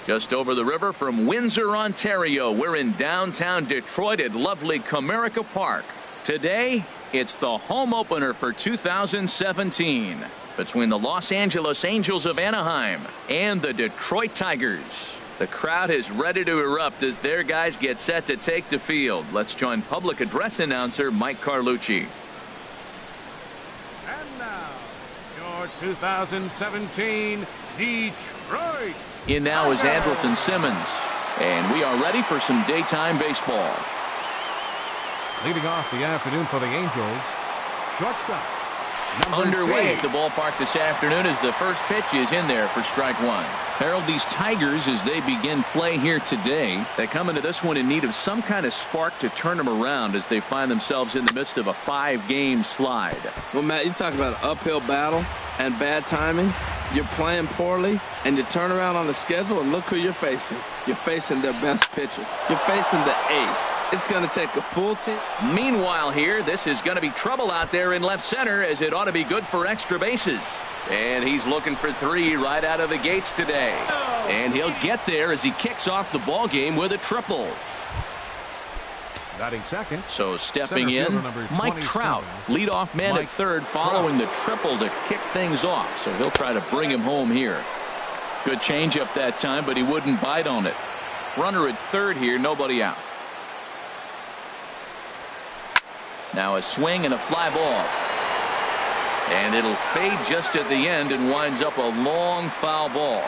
Just over the river from Windsor, Ontario, we're in downtown Detroit at lovely Comerica Park. Today, it's the home opener for 2017 between the Los Angeles Angels of Anaheim and the Detroit Tigers. The crowd is ready to erupt as their guys get set to take the field. Let's join public address announcer Mike Carlucci. And now, your 2017 Detroit. In now is Andrelton Simmons, and we are ready for some daytime baseball. Leading off the afternoon for the Angels, shortstop. Underway at the ballpark this afternoon as the first pitch is in there for strike one. Harold, these Tigers, as they begin play here today, they come into this one in need of some kind of spark to turn them around as they find themselves in the midst of a 5-game slide. Well, Matt, you talk about an uphill battle and bad timing. You're playing poorly, and you turn around on the schedule, and look who you're facing. You're facing their best pitcher. You're facing the ace. It's going to take a full team. Meanwhile here, this is going to be trouble out there in left center, as it ought to be good for extra bases. And he's looking for 3 right out of the gates today. And he'll get there as he kicks off the ball game with a triple. Batting second. So stepping in, Mike Trout, leadoff man at third, following the triple to kick things off. So he'll try to bring him home here. Good changeup that time, but he wouldn't bite on it. Runner at third here, nobody out. Now a swing and a fly ball. And it'll fade just at the end and winds up a long foul ball.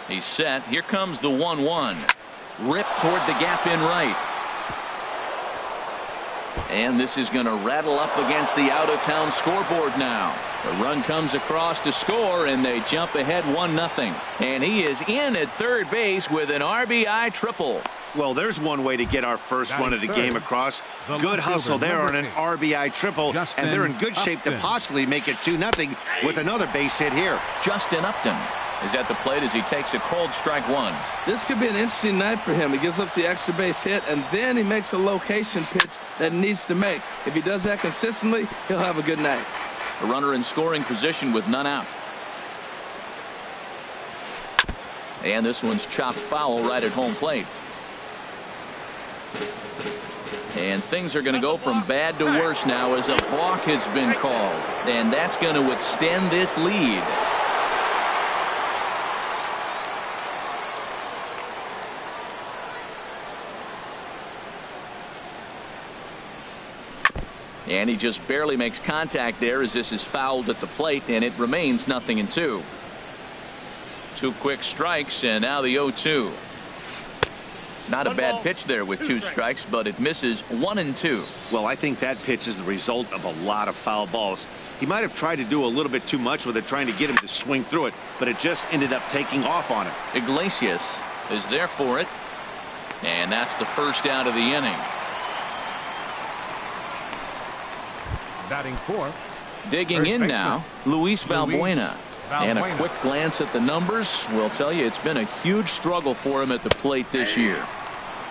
He's set. Here comes the 1-1. Rip toward the gap in right. And this is going to rattle up against the out-of-town scoreboard now. The run comes across to score, and they jump ahead 1-0. And he is in at third base with an RBI triple. Well, there's one way to get our first run of the game across. Good hustle there on an RBI triple, and they're in good shape to possibly make it 2-0 with another base hit here. Justin Upton is at the plate as he takes a cold strike one. This could be an interesting night for him. He gives up the extra base hit, and then he makes a location pitch that he needs to make. If he does that consistently, he'll have a good night. A runner in scoring position with none out. And this one's chopped foul right at home plate. And things are going to go from bad to worse now as a balk has been called. And that's going to extend this lead. And he just barely makes contact there as this is fouled at the plate, and it remains 0-2. 2 quick strikes, and now the 0-2. Not a bad pitch there with 2 strikes, but it misses 1-2. Well, I think that pitch is the result of a lot of foul balls. He might have tried to do a little bit too much with it, trying to get him to swing through it, but it just ended up taking off on him. Iglesias is there for it, and that's the first out of the inning. Batting fourth. Digging in now, Luis Valbuena. And a quick glance at the numbers will tell you it's been a huge struggle for him at the plate this year.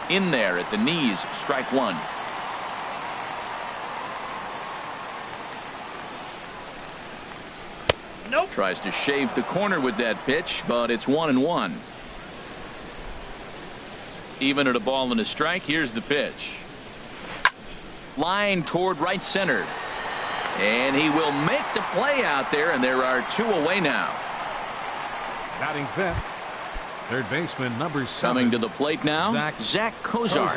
In there at the knees, strike one. Nope. Tries to shave the corner with that pitch, but it's 1-1. Even at a ball and a strike, here's the pitch. Line toward right center. And he will make the play out there, and there are 2 away now. Batting fifth. Third baseman number 7. Coming to the plate now, Zach Kozar.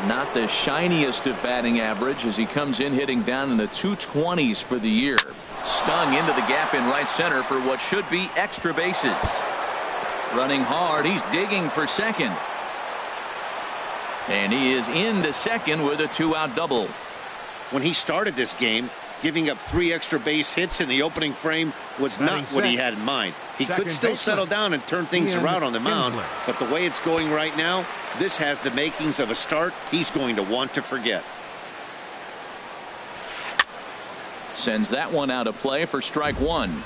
Not the shiniest of batting average as he comes in hitting down in the 220s for the year. Stung into the gap in right center for what should be extra bases. Running hard, he's digging for second. And he is into second with a 2-out double. When he started this game, giving up 3 extra base hits in the opening frame was not what he had in mind. He could still settle down and turn things around on the mound, but the way it's going right now, this has the makings of a start he's going to want to forget. Sends that one out of play for strike one.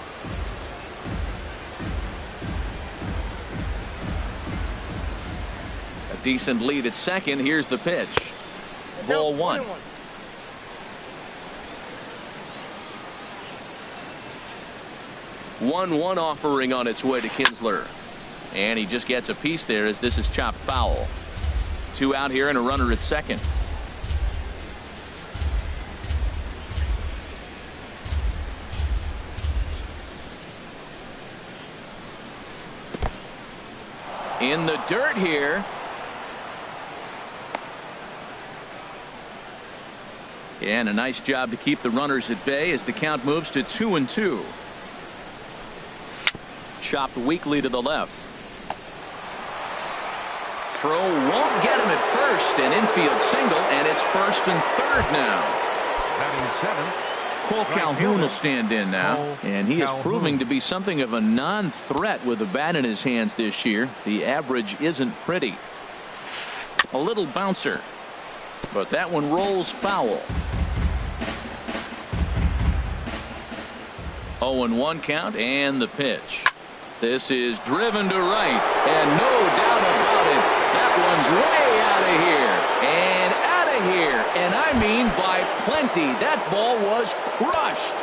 A decent lead at second. Here's the pitch. Ball one. 1-1 offering on its way to Kinsler. And he just gets a piece there as this is chopped foul. 2 out here and a runner at second. In the dirt here. And a nice job to keep the runners at bay as the count moves to 2-2. Chopped weakly to the left. Throw won't get him at first. An infield single, and it's first and third now. Batting seventh. Cole Calhoun will stand in now, and he is proving to be something of a non-threat with a bat in his hands this year. The average isn't pretty. A little bouncer, but that one rolls foul. 0-1 count and the pitch. This is driven to right, and no doubt about it, that one's way out of here, and out of here, and I mean by plenty. That ball was crushed.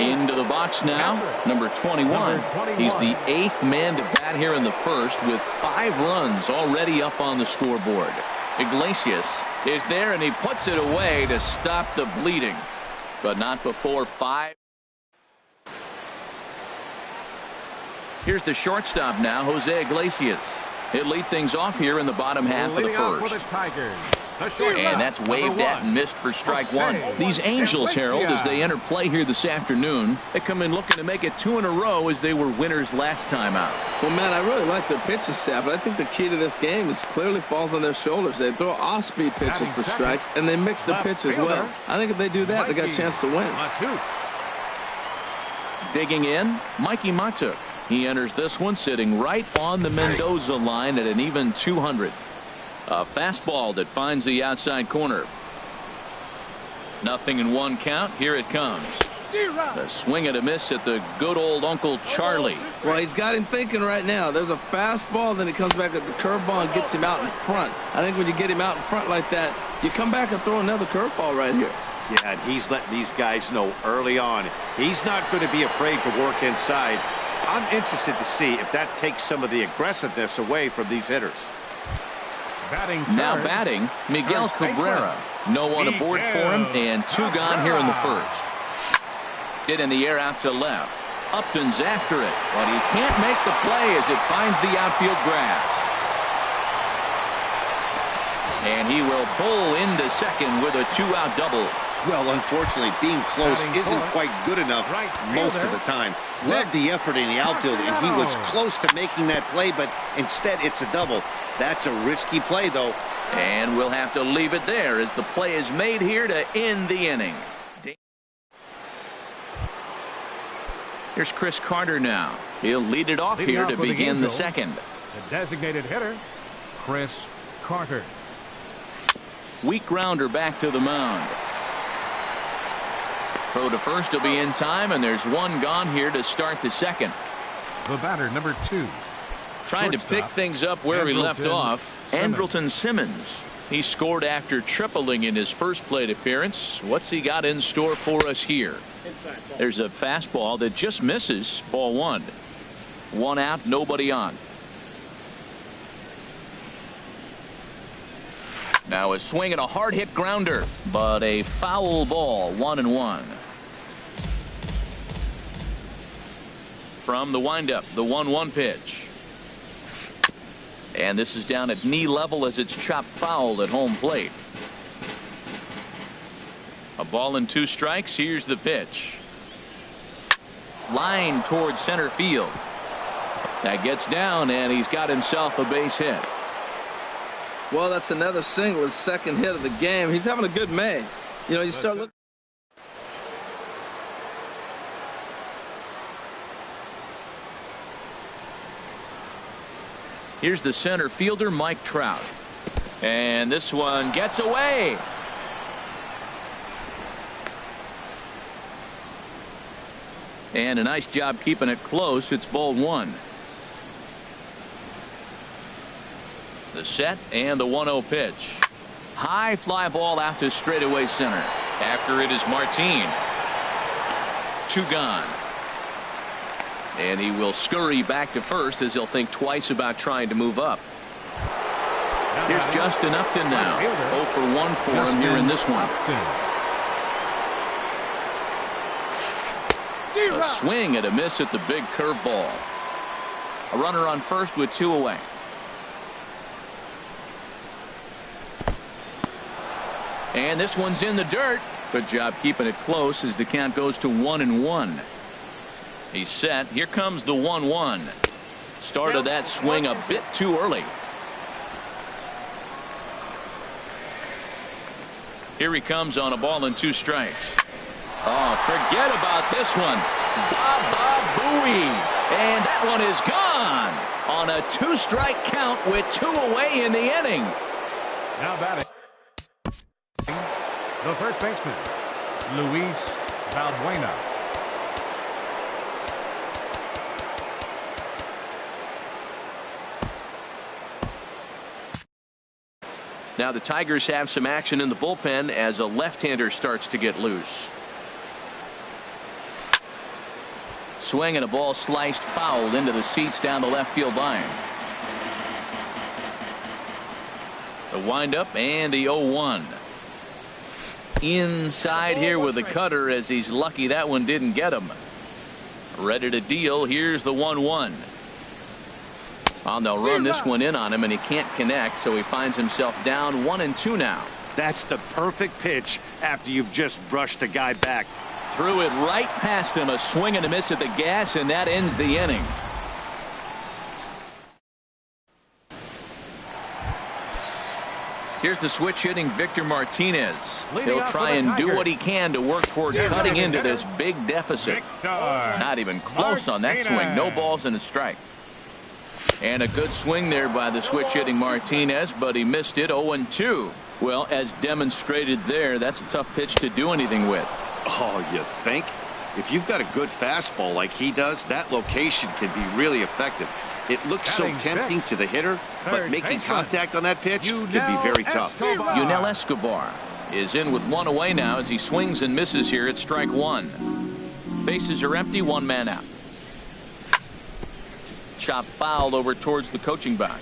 Into the box now, number 21. He's the 8th man to bat here in the first with 5 runs already up on the scoreboard. Iglesias is there, and he puts it away to stop the bleeding, but not before 5. Here's the shortstop now, Jose Iglesias. He'll lead things off here in the bottom half of the first. And that's waved at and missed for strike one. These Angels, Harold, as they enter play here this afternoon, they come in looking to make it 2 in a row as they were winners last time out. Well, man, I really like their pitching staff, but I think the key to this game is clearly falls on their shoulders. They throw off-speed pitches for strikes, and they mix the pitch as well. I think if they do that, they got a chance to win. Digging in, Mikey Matuk. He enters this one sitting right on the Mendoza line at an even 200. A fastball that finds the outside corner. 0-1 count. Here it comes. The swing and a miss at the good old Uncle Charlie. Well, he's got him thinking right now. There's a fastball, then he comes back at the curveball and gets him out in front. I think when you get him out in front like that, you come back and throw another curveball right here. Yeah, and he's letting these guys know early on he's not going to be afraid to work inside. I'm interested to see if that takes some of the aggressiveness away from these hitters. Now batting, Miguel Cabrera. No one aboard for him, and 2 gone here in the first. Hit in the air out to left. Upton's after it, but he can't make the play as it finds the outfield grass. And he will pull into second with a 2-out double. Well, unfortunately, being close isn't quite good enough most of the time. Loved the effort in the outfield, and he was close to making that play, but instead it's a double. That's a risky play, though. And we'll have to leave it there as the play is made here to end the inning. Here's Chris Carter now. He'll lead it off here to begin the second. The designated hitter, Chris Carter. Weak grounder back to the mound. Throw to first will be in time, and there's 1 gone here to start the second. The batter, number 2. Trying to pick things up where he left off. Andrelton Simmons. He scored after tripling in his first plate appearance. What's he got in store for us here? There's a fastball that just misses. Ball 1. 1 out, nobody on. Now a swing and a hard hit grounder, but a foul ball. 1-1. From the windup, the 1-1 pitch. And this is down at knee level as it's chopped foul at home plate. A ball and 2 strikes. Here's the pitch. Line towards center field. That gets down, and he's got himself a base hit. Well, that's another single, his second hit of the game. He's having a good May. You know, you start looking. Here's the center fielder, Mike Trout. And this one gets away. And a nice job keeping it close. It's ball 1. The set and the 1-0 pitch. High fly ball out to straightaway center. After it is Martin. 2 gone. And he will scurry back to first as he'll think twice about trying to move up. Here's Justin Upton now. 0 for 1 for him here in this one. A swing and a miss at the big curveball. A runner on first with 2 away. And this one's in the dirt. Good job keeping it close as the count goes to 1-1. He's set. Here comes the 1-1. Started that swing a bit too early. Here he comes on a ball and 2 strikes. Oh, forget about this one. Baba Booey. And that one is gone on a 2-strike count with 2 away in the inning. Now batting, the first baseman, Luis Valbuena. Now the Tigers have some action in the bullpen as a left-hander starts to get loose. Swing and a ball sliced foul into the seats down the left field line. The windup and the 0-1. Inside here with the cutter as he's lucky that one didn't get him. Ready to deal. Here's the 1-1. Well, they'll run this one in on him and he can't connect, so he finds himself down 1-2 now. That's the perfect pitch after you've just brushed a guy back. Threw it right past him. A swing and a miss at the gas, and that ends the inning. Here's the switch hitting Victor Martinez. He'll try and do what he can to work toward cutting into this big deficit. Not even close on that swing. No balls and a strike. And a good swing there by the switch hitting Martinez, but he missed it. 0-2. Well, as demonstrated there, that's a tough pitch to do anything with. Oh, you think? If you've got a good fastball like he does, that location can be really effective. It looks so tempting to the hitter, but making contact on that pitch can be very tough. Yunel Escobar is in with 1 away now as he swings and misses here at strike 1. Bases are empty, 1 man out. Chop fouled over towards the coaching box.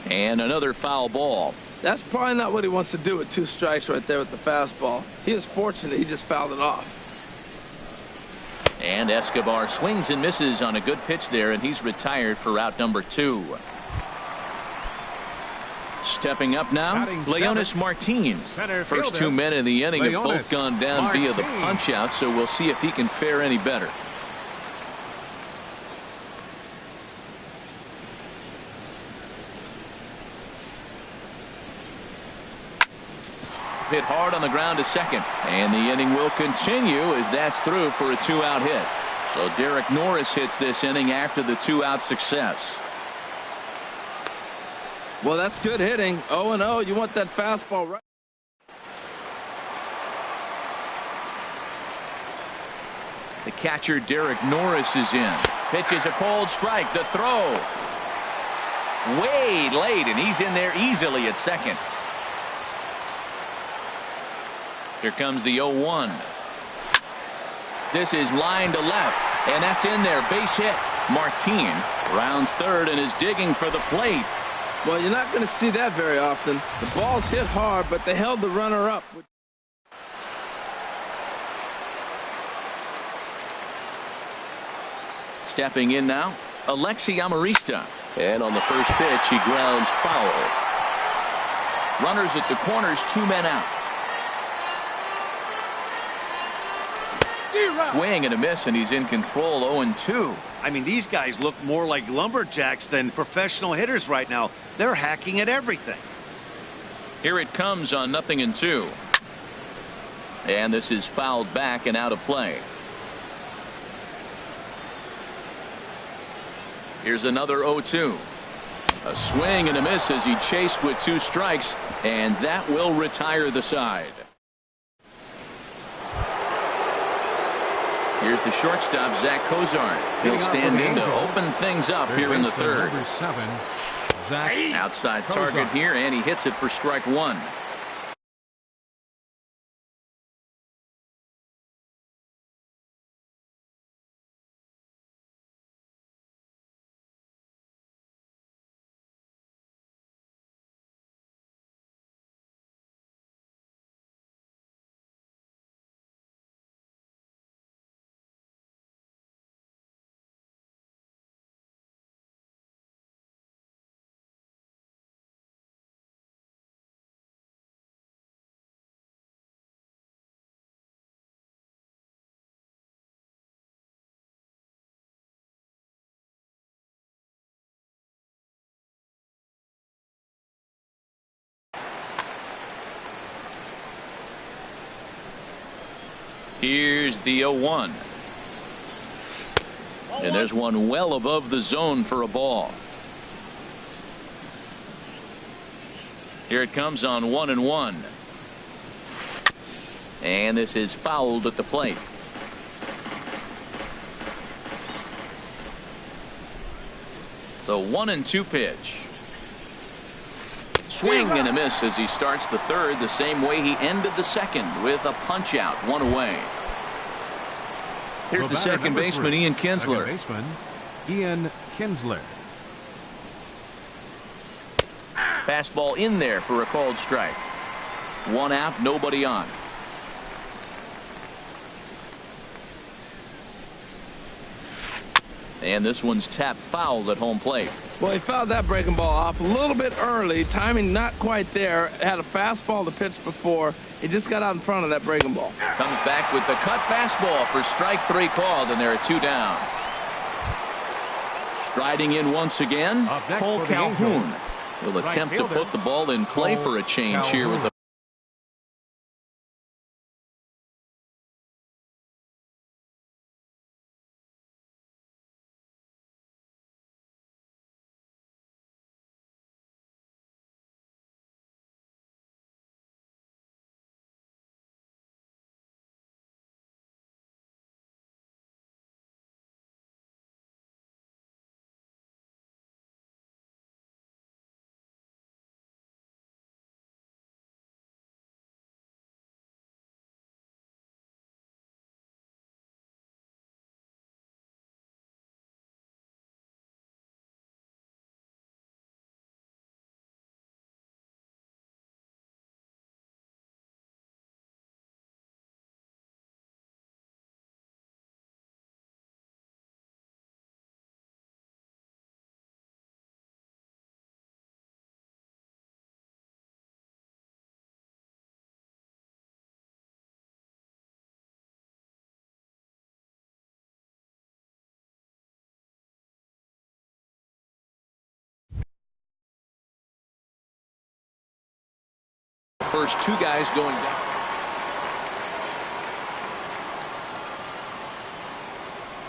And another foul ball. That's probably not what he wants to do with 2 strikes right there with the fastball. He is fortunate he just fouled it off. And Escobar swings and misses on a good pitch there, and he's retired for out number 2. Stepping up now, Leonis Martin. First 2 men in the inning have both gone down via the punch out, so we'll see if he can fare any better. Hit hard on the ground to second, and the inning will continue as that's through for a 2-out hit. So Derek Norris hits this inning after the 2-out success. Well, that's good hitting. 0-0. You want that fastball right. The catcher Derek Norris is in. Pitches a cold strike. The throw way late, and he's in there easily at second. Here comes the 0-1. This is line to left, and that's in there. Base hit. Martin rounds third and is digging for the plate. Well, you're not going to see that very often. The ball's hit hard, but they held the runner up. Stepping in now, Alexi Amarista. And on the first pitch, he grounds foul. Runners at the corners, 2 men out. Swing and a miss, and he's in control. 0-2. I mean, these guys look more like lumberjacks than professional hitters right now. They're hacking at everything. Here it comes on 0-2. And this is fouled back and out of play. Here's another 0-2. A swing and a miss as he chased with 2 strikes, and that will retire the side. Here's the shortstop, Zach Cozart. He'll stand in to open things up here in the third. Outside target here, and he hits it for strike 1. Here's the 0-1. And there's one well above the zone for a ball. Here it comes on 1-1. And this is fouled at the plate. The 1-2 pitch. Swing and a miss as he starts the third the same way he ended the second, with a punch out, one away. Here's the second baseman, Ian Kinsler. Second baseman, Ian Kinsler. Fastball in there for a called strike. One out, nobody on. And this one's tapped foul at home plate. Well, he fouled that breaking ball off a little bit early. Timing not quite there. Had a fastball to pitch before. He just got out in front of that breaking ball. Comes back with the cut fastball for strike three called, and there are two down. Striding in once again, Cole Calhoun will attempt to put the ball in play for a change here with the first two guys going down.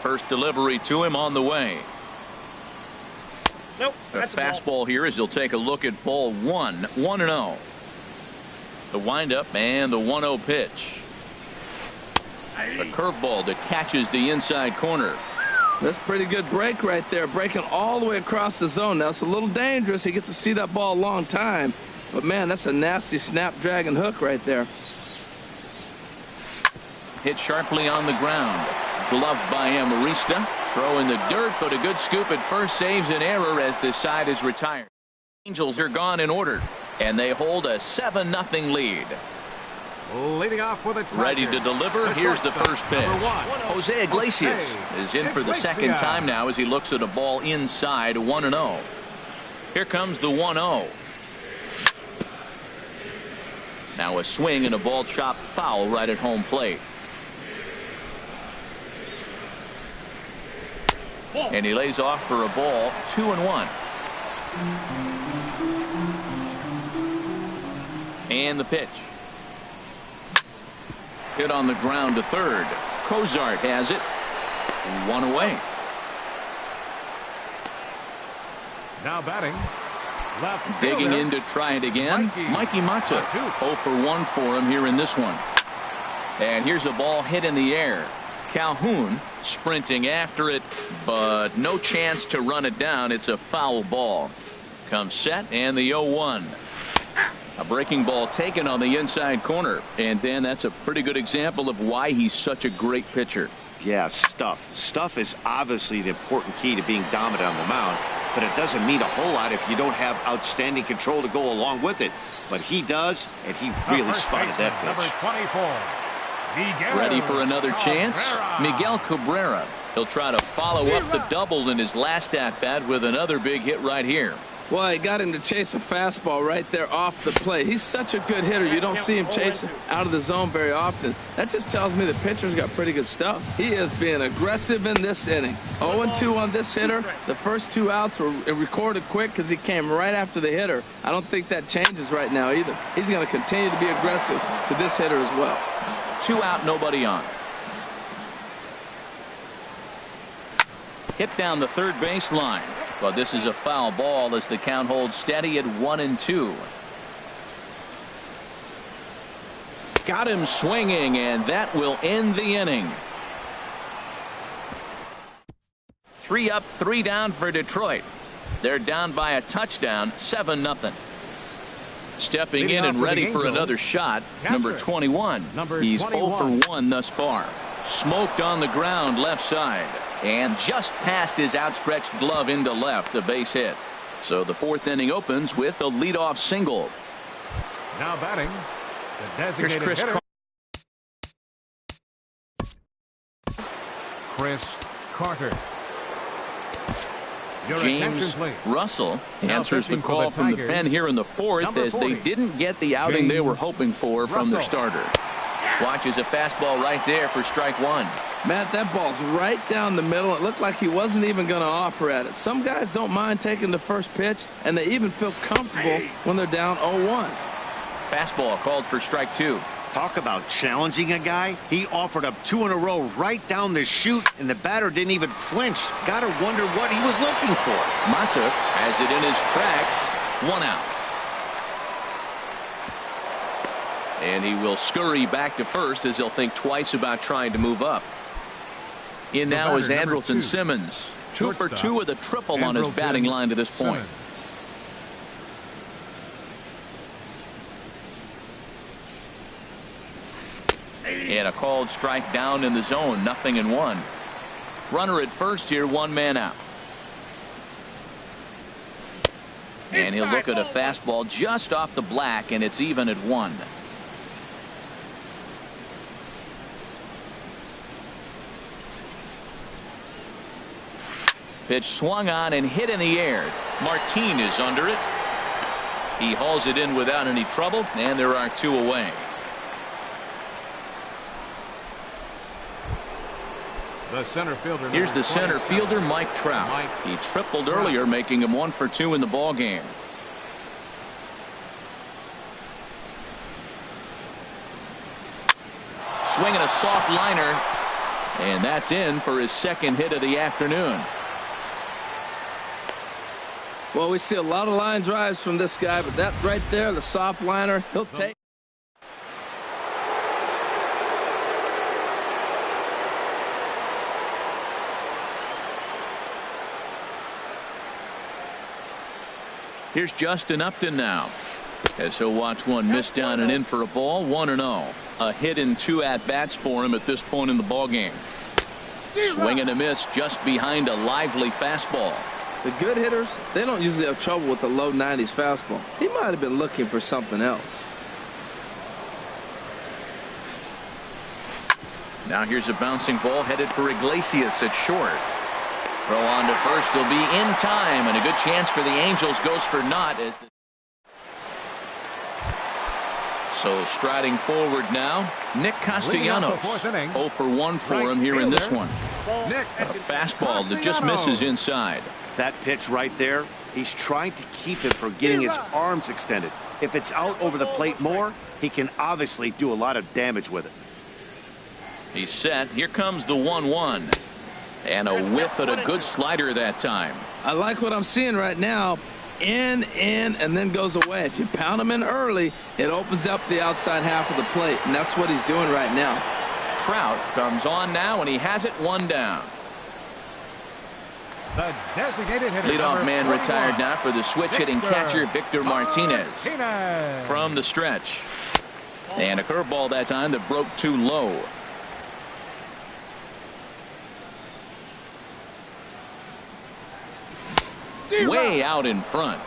First delivery to him on the way. Nope. A fastball here as he'll take a look at ball one. 1-0. The windup and the 1-0 pitch. A curveball that catches the inside corner. That's pretty good break right there. Breaking all the way across the zone. Now it's a little dangerous. He gets to see that ball a long time. But, man, that's a nasty snapdragon hook right there. Hit sharply on the ground. Gloved by Amarista. Throw in the dirt, but a good scoop at first saves an error as this side is retired. Angels are gone in order, and they hold a 7-0 lead. Leading off with a ready to deliver. Here's the first pitch. Jose Iglesias is in for the second time now as he looks at a ball inside. 1-0. Here comes the 1-0. Now a swing and a ball chopped foul right at home plate. And he lays off for a ball. 2-1. And the pitch. Hit on the ground to third. Cozart has it. One away. Now batting. Left digging fielder. in to try it again. Mikey Mata. 0 for 1 for him here in this one. And here's a ball hit in the air. Calhoun sprinting after it, but no chance to run it down. It's a foul ball. Comes set and the 0-1. A breaking ball taken on the inside corner. And then that's a pretty good example of why he's such a great pitcher. Yeah, stuff. Stuff is obviously the important key to being dominant on the mound, but it doesn't mean a whole lot if you don't have outstanding control to go along with it. But he does, and he really spotted that pitch. Number 24, Miguel ready for another chance. Cabrera. Miguel Cabrera. He'll try to follow up the double in his last at-bat with another big hit right here. Well, he got him to chase a fastball right there off the plate. He's such a good hitter. You don't see him chasing out of the zone very often. That just tells me the pitcher's got pretty good stuff. He is being aggressive in this inning. 0-2 on this hitter. The first 2 outs were recorded quick because he came right after the hitter. I don't think that changes right now either. He's going to continue to be aggressive to this hitter as well. 2 out, nobody on. Hit down the third baseline. But this is a foul ball as the count holds steady at 1-2. Got him swinging, and that will end the inning. 3 up, 3 down for Detroit. They're down by a touchdown, 7-0. Stepping in and ready for another shot, number 21. He's 0 for 1 thus far. Smoked on the ground left side, and just past his outstretched glove into left, a base hit. So the 4th inning opens with a leadoff single. Now batting, the designated Here's Chris hitter, Chris Carter. Your James Russell answers the pitching for call the from the Tigers, pen here in the 4th number as they 40, didn't get the outing they were James hoping for from their Russell. starter. Watches a fastball right there for strike 1. Matt, that ball's right down the middle. It looked like he wasn't even going to offer at it. Some guys don't mind taking the first pitch, and they even feel comfortable when they're down 0-1. Fastball called for strike 2. Talk about challenging a guy. He offered up 2 in a row right down the chute, and the batter didn't even flinch. Gotta wonder what he was looking for. Mata has it in his tracks. 1 out. And he will scurry back to first as he'll think twice about trying to move up. In now is batter, number Andrelton 2. Simmons. 2 for Shortstop, 2 with a triple on his Andrelton batting line to this point. Simmons. And a called strike down in the zone, 0-1. Runner at first here, 1 man out. And he'll look at a fastball just off the black, and it's even at 1. Pitch swung on and hit in the air. Martin is under it. He hauls it in without any trouble, and there are 2 away. The center fielder. Here's number the center 27, fielder, Mike Trout. He tripled earlier, making him 1 for 2 in the ball game. Swinging a soft liner, and that's in for his 2nd hit of the afternoon. Well, we see a lot of line drives from this guy, but that right there, the soft liner, he'll take. Here's Justin Upton now, as he'll watch one miss down and in for a ball. 1-0. A hit in 2 at-bats for him at this point in the ball game. Swing and a miss just behind a lively fastball. The good hitters, they don't usually have trouble with the low 90s fastball. He might have been looking for something else. Now here's a bouncing ball headed for Iglesias at short. Throw on to first. He'll be in time, and a good chance for the Angels goes for naught. So striding forward now, Nick Castellanos. 0 for 1 for him here in this one. A fastball that just misses inside. That pitch right there, he's trying to keep it from getting his arms extended. If it's out over the plate more, he can obviously do a lot of damage with it. He's set. Here comes the 1-1. And a whiff at a good slider that time. I like what I'm seeing right now. In, and then goes away. If you pound him in early, it opens up the outside half of the plate, and that's what he's doing right now. Trout comes on now, and he has it 1 down. The designated hitter, Leadoff man 41, retired now for the switch-hitting catcher, Victor Martinez. From the stretch. And a curveball that time that broke too low. Way out in front.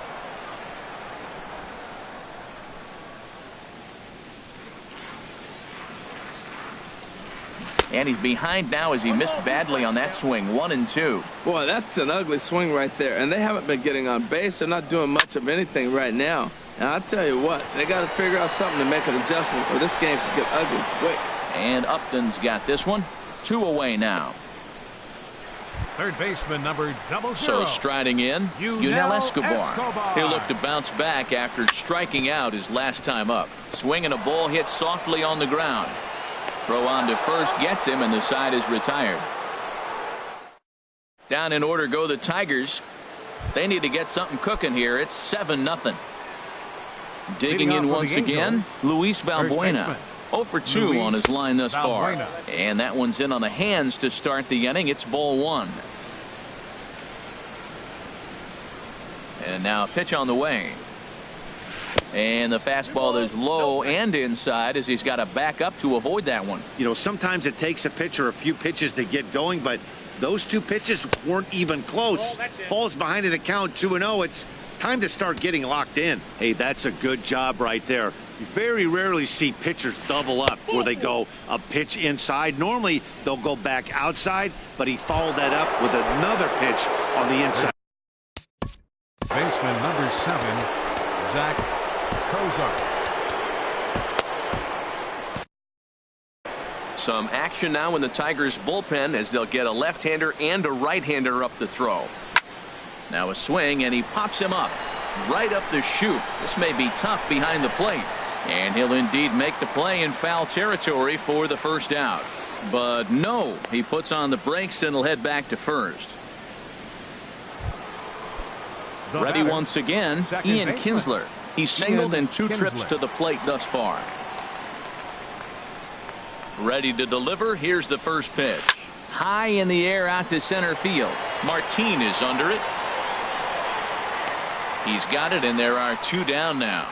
And he's behind now as he missed badly on that swing. 1-2. Boy, that's an ugly swing right there. And they haven't been getting on base. They're not doing much of anything right now. And I'll tell you what, they got to figure out something to make an adjustment, or this game could get ugly quick. And Upton's got this one. 2 away now. Third baseman number 00. So striding in, Yunel Escobar. He'll look to bounce back after striking out his last time up. Swinging a ball hit softly on the ground. Throw on to first gets him, and the side is retired. Down in order go the Tigers. They need to get something cooking here. It's 7-0. Digging in once again, Luis Valbuena. 0 for 2 on his line thus far. And that one's in on the hands to start the inning. It's ball 1. And now a pitch on the way. And the fastball is low and inside as he's got to back up to avoid that one. You know, sometimes it takes a pitcher a few pitches to get going, but those 2 pitches weren't even close. Falls behind in the count 2-0. It's time to start getting locked in. Hey, that's a good job right there. You very rarely see pitchers double up where they go a pitch inside. Normally, they'll go back outside, but he followed that up with another pitch on the inside. Baseman number 7, Zach Kozar. Some action now in the Tigers bullpen as they'll get a left-hander and a right-hander up the throw. Now a swing, and he pops him up right up the chute. This may be tough behind the plate, and he'll indeed make the play in foul territory for the first out. But no, he puts on the brakes and will head back to first. Ready once again, Ian Kinsler. He's singled in 2 trips to the plate thus far. Ready to deliver. Here's the first pitch. High in the air out to center field. Martin is under it. He's got it, and there are 2 down now.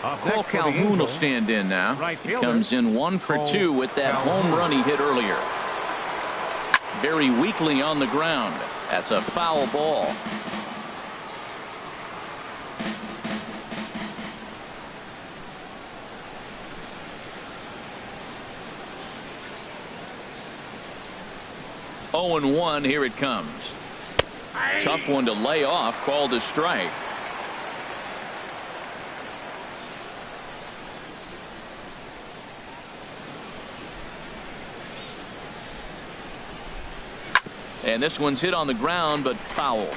Cole Calhoun will stand in now. He comes in 1 for 2 with that home run he hit earlier. Very weakly on the ground. That's a foul ball. Oh, 0-1. Here it comes. Tough one to lay off. Called a strike. And this one's hit on the ground, but foul.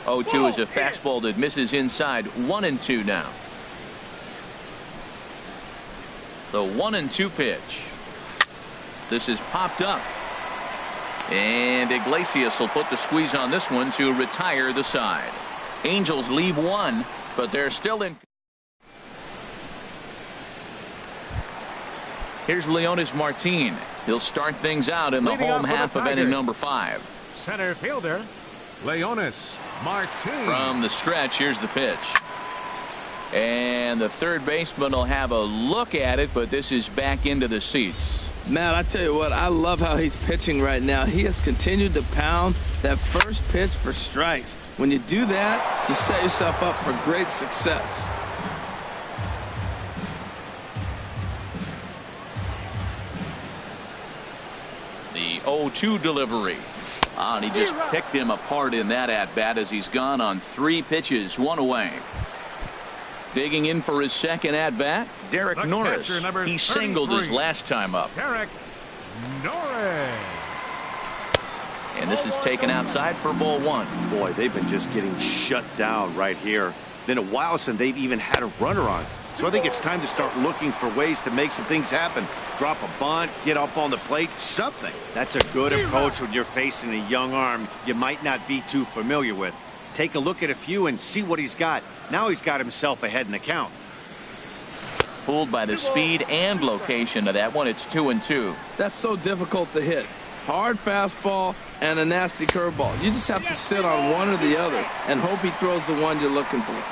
Oh, 2 is a fastball that misses inside. 1-2 now. The 1-2 pitch. This is popped up. And Iglesias will put the squeeze on this one to retire the side. Angels leave 1, but they're still in. Here's Leonis Martin. He'll start things out in the home half of inning number 5. Center fielder, Leonis Martin. From the stretch, here's the pitch. And the third baseman will have a look at it, but this is back into the seats. Matt, I tell you what, I love how he's pitching right now. He has continued to pound that first pitch for strikes. When you do that, you set yourself up for great success. The 0-2 delivery. And he just picked him apart in that at-bat as he's gone on 3 pitches, 1 away. Digging in for his second at-bat, Derek Norris. He singled his last time up. Derek Norris. And this is taken outside for ball 1. Boy, they've been just getting shut down right here. Been a while since they've even had a runner on. So I think it's time to start looking for ways to make some things happen. Drop a bunt, get up on the plate, something. That's a good approach when you're facing a young arm you might not be too familiar with. Take a look at a few and see what he's got. Now he's got himself ahead in the count. Fooled by the speed and location of that one. It's 2-2. That's so difficult to hit. Hard fastball and a nasty curveball. You just have to sit on one or the other and hope he throws the one you're looking for.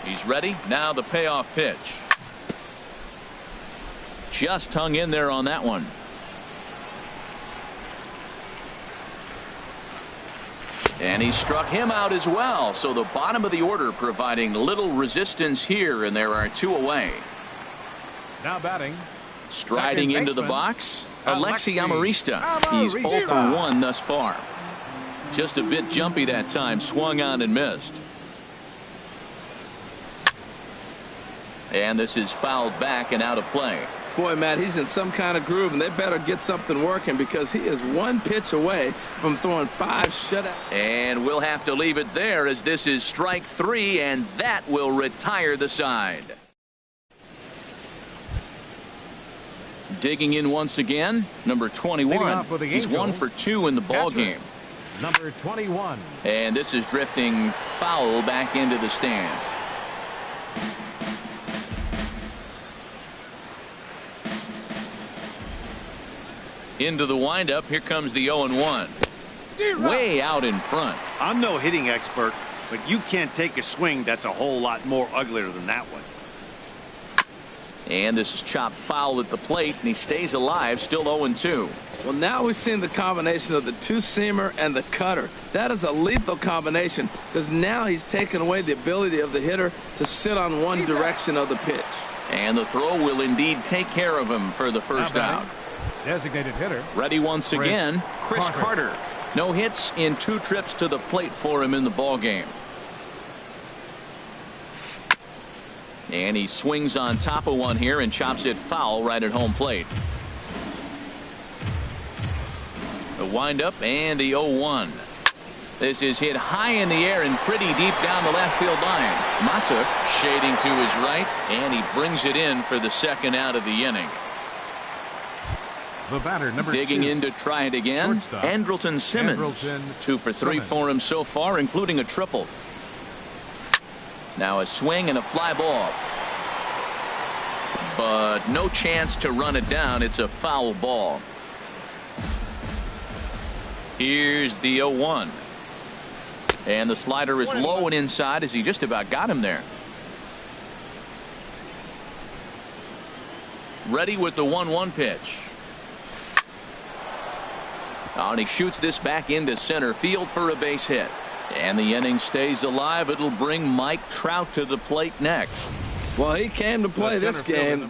He's ready. Now the payoff pitch. Just hung in there on that one. And he struck him out as well. So the bottom of the order providing little resistance here, and there are 2 away. Now batting. Striding into the box, Alexi Amarista. He's 0 for 1 thus far. Just a bit jumpy that time. Swung on and missed. And this is fouled back and out of play. Boy, Matt, he's in some kind of groove, and they better get something working because he is one pitch away from throwing 5 shutouts. And we'll have to leave it there as this is strike 3, and that will retire the side. Digging in once again, number 21. He's 1 for 2 in the ball game. Number 21. And this is drifting foul back into the stands. Into the windup. Here comes the 0-1. Way out in front. I'm no hitting expert, but you can't take a swing that's a whole lot more uglier than that one. And this is chopped foul at the plate, and he stays alive, still 0-2. Well, now we're seeing the combination of the two-seamer and the cutter. That is a lethal combination because now he's taken away the ability of the hitter to sit on one direction of the pitch. And the throw will indeed take care of him for the first out. Designated hitter. Ready once again, Chris Carter. No hits in 2 trips to the plate for him in the ball game. And he swings on top of one here and chops it foul right at home plate. The windup and the 0-1. This is hit high in the air and pretty deep down the left field line. Matuk shading to his right, and he brings it in for the second out of the inning. The batter, number Digging 2. in to try it again, Andrelton Simmons. 2 for 3 for him so far, including a triple. Now a swing and a fly ball. But no chance to run it down. It's a foul ball. Here's the 0-1. And the slider is low and inside as he just about got him there. Ready with the 1-1 pitch. Oh, and he shoots this back into center field for a base hit. And the inning stays alive. It'll bring Mike Trout to the plate next. Well, he came to play this game.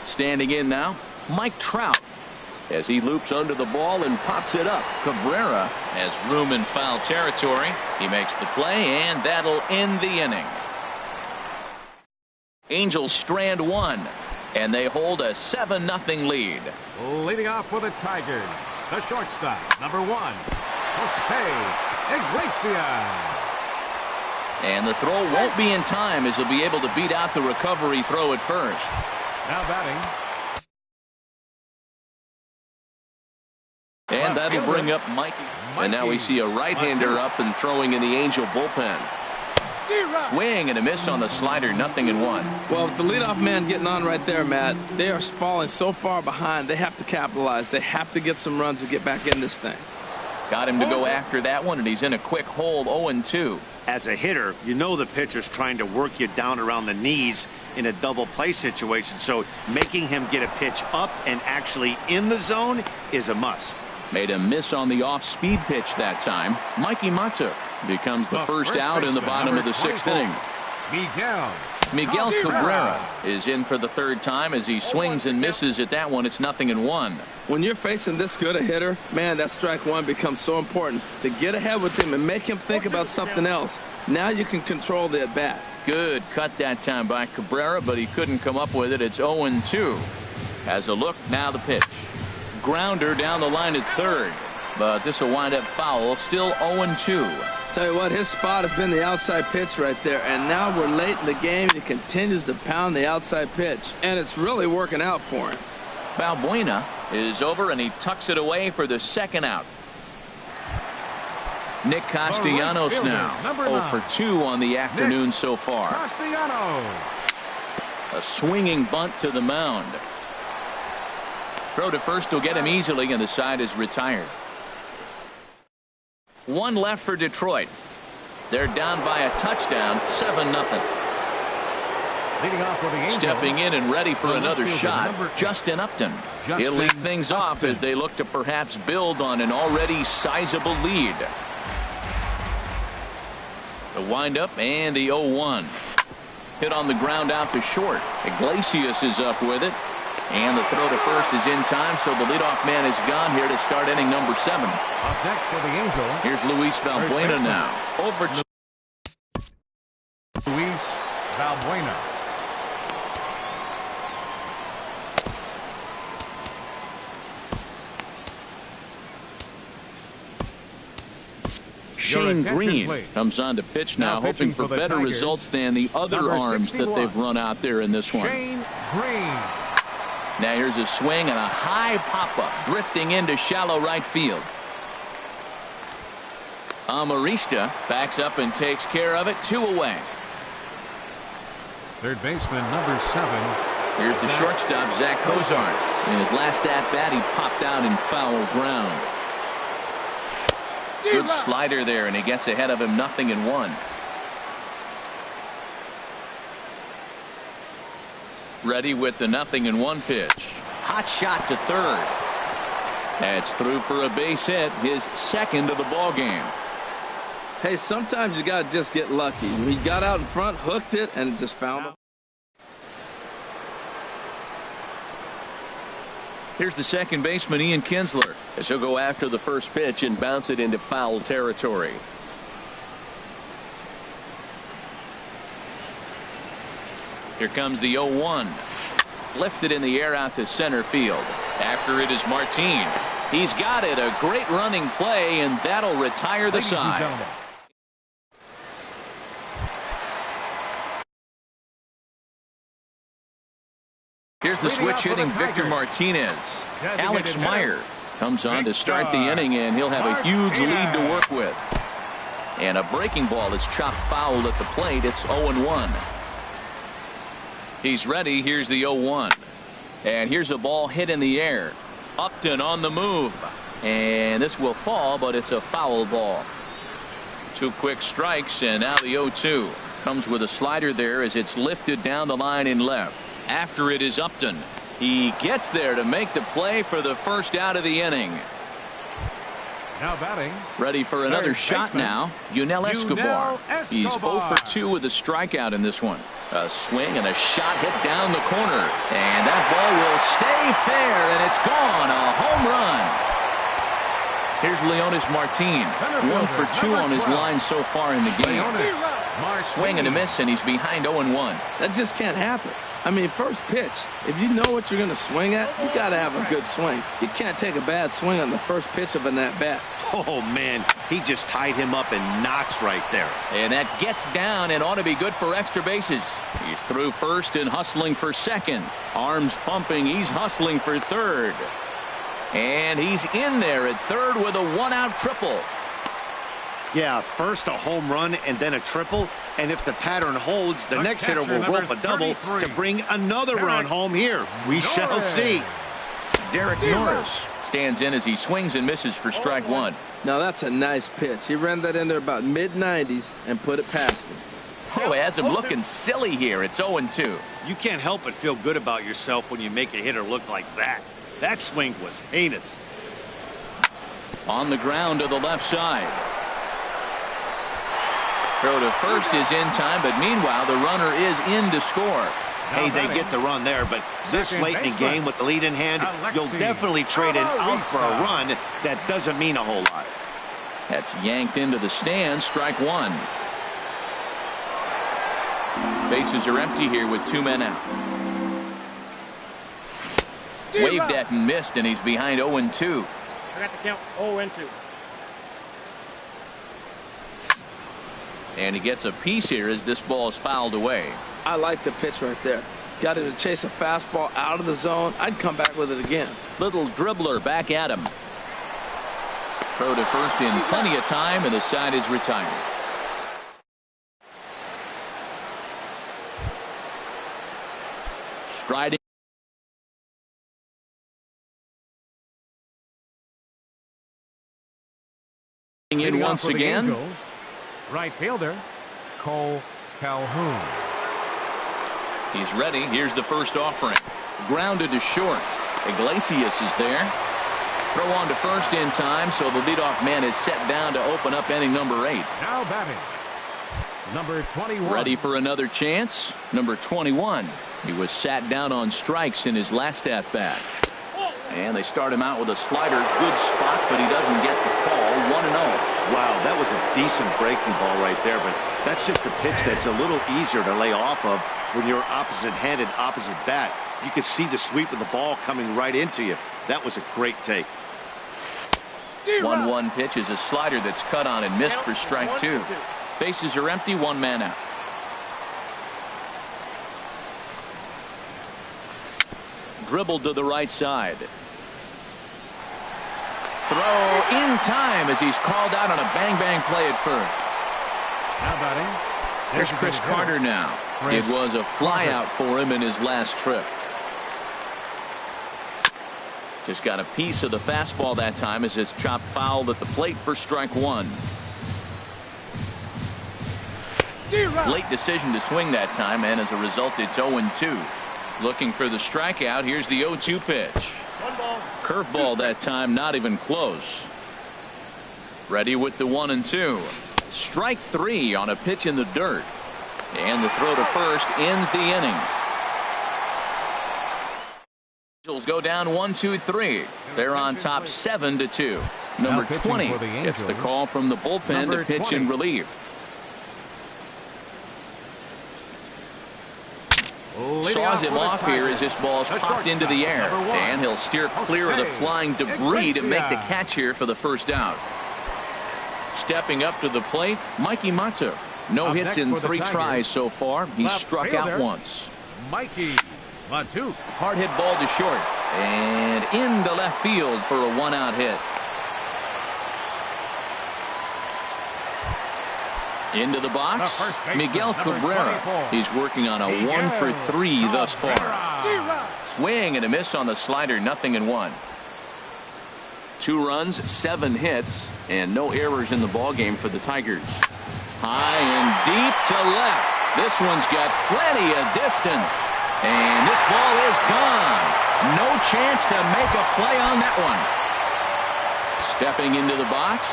Standing in now, Mike Trout. As he loops under the ball and pops it up. Cabrera has room in foul territory. He makes the play, and that'll end the inning. Angels strand 1. And they hold a 7-0 lead. Leading off for the Tigers, the shortstop, number 1, Jose Iglesias. And the throw won't be in time as he'll be able to beat out the recovery throw at first. Now batting. And that'll bring up Mikey. And now we see a right-hander up and throwing in the Angel bullpen. Swing and a miss on the slider, 0-1. Well, with the leadoff man getting on right there, Matt, they are falling so far behind. They have to capitalize. They have to get some runs to get back in this thing. Got him to go after that one, and he's in a quick hold, 0-2. As a hitter, you know the pitcher's trying to work you down around the knees in a double play situation, so making him get a pitch up and actually in the zone is a must. Made a miss on the off-speed pitch that time. Mikey Matuk becomes the first out in the bottom of the 6th inning. Miguel Cabrera is in for the 3rd time as he swings and misses at that one. It's 0-1. When you're facing this good a hitter, man, that strike 1 becomes so important to get ahead with him and make him think about something else. Now you can control the at-bat. Good cut that time by Cabrera, but he couldn't come up with it. It's 0-2. As a look, now the pitch. Grounder down the line at 3rd, but this will wind up foul. Still 0-2. Tell you what, his spot has been the outside pitch right there, and now we're late in the game. He continues to pound the outside pitch, and it's really working out for him. Balbuena is over, and he tucks it away for the 2nd out. Nick Castellanos now 0 for 2 on the afternoon so far. A swinging bunt to the mound. Throw to first will get him easily, and the side is retired. 1 left for Detroit. They're down by a touchdown, 7-0. Stepping in and ready for another shot, Justin Upton. He'll lead things off as they look to perhaps build on an already sizable lead. The windup and the 0-1. Hit on the ground out to short. Iglesias is up with it. And the throw to first is in time, so the leadoff man is gone here to start inning number 7. Up next for the Angels. Here's Luis Valbuena now. Over Valbuena. Shane Green comes on to pitch now, hoping for better results than the other arms that they've run out there in this one. Shane Green. Now here's a swing and a high pop-up drifting into shallow right field. Amarista backs up and takes care of it. 2 away. Third baseman number 7. Here's the shortstop, Zach Cozart. In his last at-bat, he popped out in foul ground. Good slider there, and he gets ahead of him, 0-1. Ready with the 0-1 pitch. Hot shot to third. That's through for a base hit, his second of the ball game. Hey, sometimes you got to just get lucky. He got out in front, hooked it, and just found him. Here's the second baseman, Ian Kinsler, as he'll go after the first pitch and bounce it into foul territory. Here comes the 0-1. Lifted in the air out to center field. After it is Martin. He's got it. A great running play, and that'll retire the side. Here's the switch hitting Victor Martinez. Alex Meyer comes on to start the inning, and he'll have a huge lead to work with. And a breaking ball is chopped foul at the plate. It's 0-1. He's ready. Here's the 0-1. And here's a ball hit in the air. Upton on the move. And this will fall, but it's a foul ball. 2 quick strikes, and now the 0-2. Comes with a slider there as it's lifted down the line in left. After it is Upton. He gets there to make the play for the first out of the inning. Now batting. Ready for another shot now. Yunel Escobar. He's 0 for 2 with a strikeout in this one. A swing and a shot hit down the corner. And that ball will stay fair, and it's gone. A home run. Here's Leonis Martin. 1 for 2 on his line so far in the game. Swing and a miss, and he's behind 0-1. That just can't happen. I mean, first pitch, if you know what you're going to swing at, you got to have a good swing. You can't take a bad swing on the first pitch of an at-bat. Oh, man, he just tied him up in knots right there. And that gets down and ought to be good for extra bases. He's through first and hustling for second. Arms pumping. He's hustling for third. And he's in there at third with a 1-out triple. Yeah, first a home run and then a triple. And if the pattern holds, the next hitter will rope a double to bring another run home here. We shall see. Derek Norris stands in as he swings and misses for strike 1. Now that's a nice pitch. He ran that in there about mid-90s and put it past him. Oh, it has him looking silly here. It's 0-2. You can't help but feel good about yourself when you make a hitter look like that. That swing was heinous. On the ground to the left side. Throw to first is in time, but meanwhile the runner is in to score. Hey, they get the run there, but this late in the game with the lead in hand, you'll definitely trade an out for a run. That doesn't mean a whole lot. That's yanked into the stands. Strike 1. Bases are empty here with 2 men out. Waved at and missed, and he's behind 0-2. I got the count 0-2. And he gets a piece here as this ball is fouled away. I like the pitch right there. Got it to chase a fastball out of the zone. I'd come back with it again. Little dribbler back at him. Throw to first in plenty of time, and the side is retired. Striding in once again. Right fielder, Cole Calhoun. He's ready. Here's the first offering. Grounded to short. Iglesias is there. Throw on to first in time, so the leadoff man is set down to open up inning number 8. Now batting, number 21. Ready for another chance. Number 21. He was sat down on strikes in his last at-bat. And they start him out with a slider. Good spot, but he doesn't get the call. 1-0. Wow, that was a decent breaking ball right there, but that's just a pitch that's a little easier to lay off of when you're opposite-handed, opposite bat. You could see the sweep of the ball coming right into you. That was a great take. 1-1 pitch is a slider that's cut on and missed for strike 2. Bases are empty, 1 man out. Dribbled to the right side. Throw in time as he's called out on a bang-bang play at first. Now batting. Here's Chris Carter now. It was a flyout for him in his last trip. Just got a piece of the fastball that time as it's chopped foul at the plate for strike 1. Late decision to swing that time, and as a result it's 0-2. Looking for the strikeout. Here's the 0-2 pitch. Curveball that time, not even close. Ready with the 1-2. Strike 3 on a pitch in the dirt. And the throw to first ends the inning. Angels go down 1-2-3. They're on top 7-2. Number 20 gets the call from the bullpen to pitch in relief. Saws him off here as this ball's popped into the air. And he'll steer clear of the flying debris to make the catch here for the first out. Stepping up to the plate, Mikey Matsu. No hits in 3 tries so far. He's struck out once. Mikey Matsu. Hard hit ball to short. And into left field for a 1-out hit. Into the box, Miguel Cabrera. He's working on a 1-for-3 thus far. Swing and a miss on the slider, 0-1. 2 runs, 7 hits, and no errors in the ballgame for the Tigers. High and deep to left. This one's got plenty of distance. And this ball is gone. No chance to make a play on that one. Stepping into the box,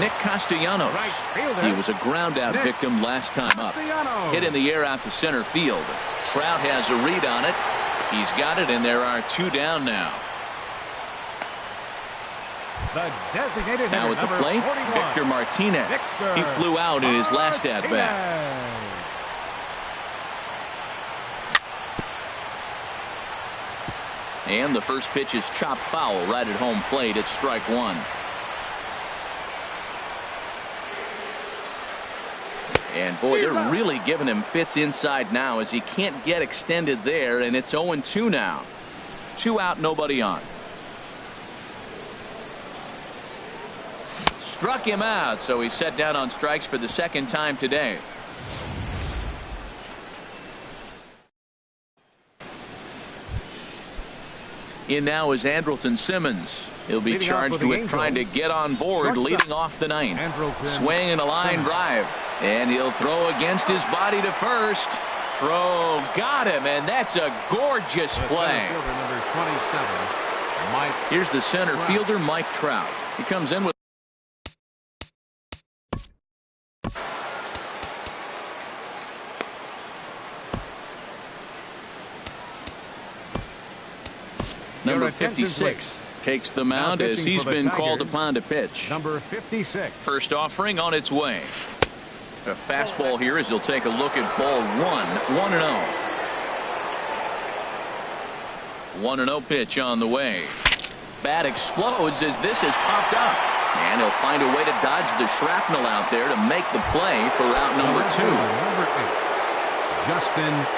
Nick Castellanos. He was a ground-out victim last time up. Hit in the air out to center field. Trout has a read on it. He's got it, and there are 2 down now. Now at the plate, Victor Martinez. He flew out in his last at-bat. And the first pitch is chopped foul right at home plate. It's strike 1. And boy, they're really giving him fits inside now as he can't get extended there, and it's 0-2 now. 2 out, nobody on. Struck him out, so he's set down on strikes for the 2nd time today. In now is Andrelton Simmons. He'll be charged with trying to get on board, leading off the 9th. Swing and a line drive. And he'll throw against his body to first. Throw got him, and that's a gorgeous play. Here's the center fielder, Mike Trout. He comes in with number 56 takes the mound as he's been called upon to pitch. Number 56. First offering on its way. A fastball here as he'll take a look at ball 1. 1-0. 1-0 pitch on the way. Bat explodes as this has popped up. And he'll find a way to dodge the shrapnel out there to make the play for out number 2.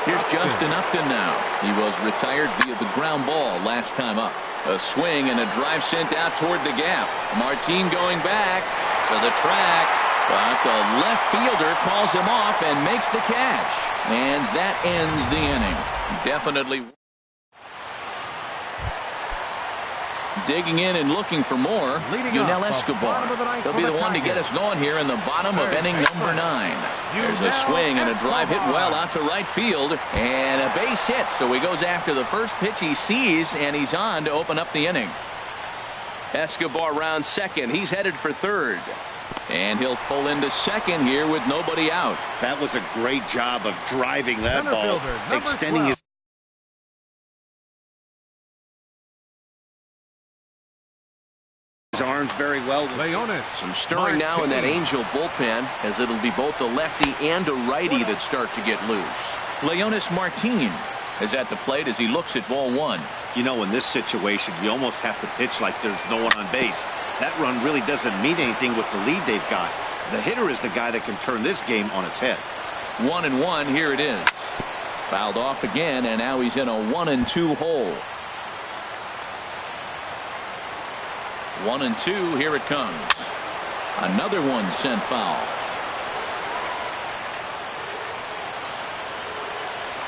Here's Justin Upton now. He was retired via the ground ball last time up. A swing and a drive sent out toward the gap. Martin going back to the track, but the left fielder calls him off and makes the catch. And that ends the inning. Definitely digging in and looking for more. Yunel Escobar. He'll be the one to get us going here in the bottom of inning number 9. There's a swing and a drive hit well out to right field and a base hit. So he goes after the first pitch he sees, and he's on to open up the inning. Escobar rounds second. He's headed for third. And he'll pull into second here with nobody out. That was a great job of driving that ball, extending his arms very well. Some stirring now in that Angel bullpen, as it'll be both a lefty and a righty that start to get loose. Leonis Martin is at the plate as he looks at ball one. You know, in this situation, you almost have to pitch like there's no one on base. That run really doesn't mean anything with the lead they've got. The hitter is the guy that can turn this game on its head. 1-1, here it is. Fouled off again, and now he's in a 1-2 hole. 1-2, here it comes. Another one sent foul.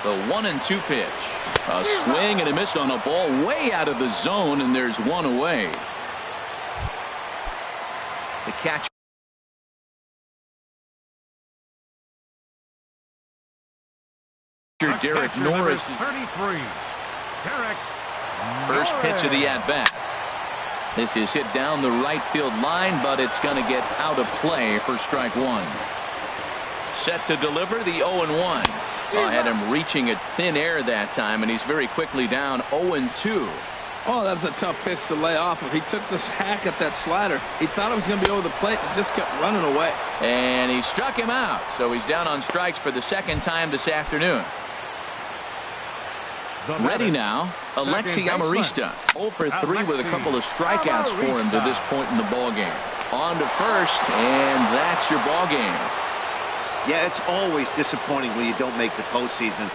The 1-2 pitch. A swing and a miss on a ball way out of the zone, and there's one away. The catch. Derek Norris. 33. Derek First pitch of the at-bat. This is hit down the right field line, but it's going to get out of play for strike one. Set to deliver the 0-1. Had him reaching at thin air that time, and he's very quickly down 0-2. Oh, that was a tough pitch to lay off of. He took this hack at that slider. He thought it was going to be over the plate and just kept running away. And he struck him out, so he's down on strikes for the second time this afternoon. Ready now, Alexi Amarista. 0 for 3 with a couple of strikeouts for him to this point in the ballgame. On to first, and that's your ballgame. Yeah, it's always disappointing when you don't make the postseason.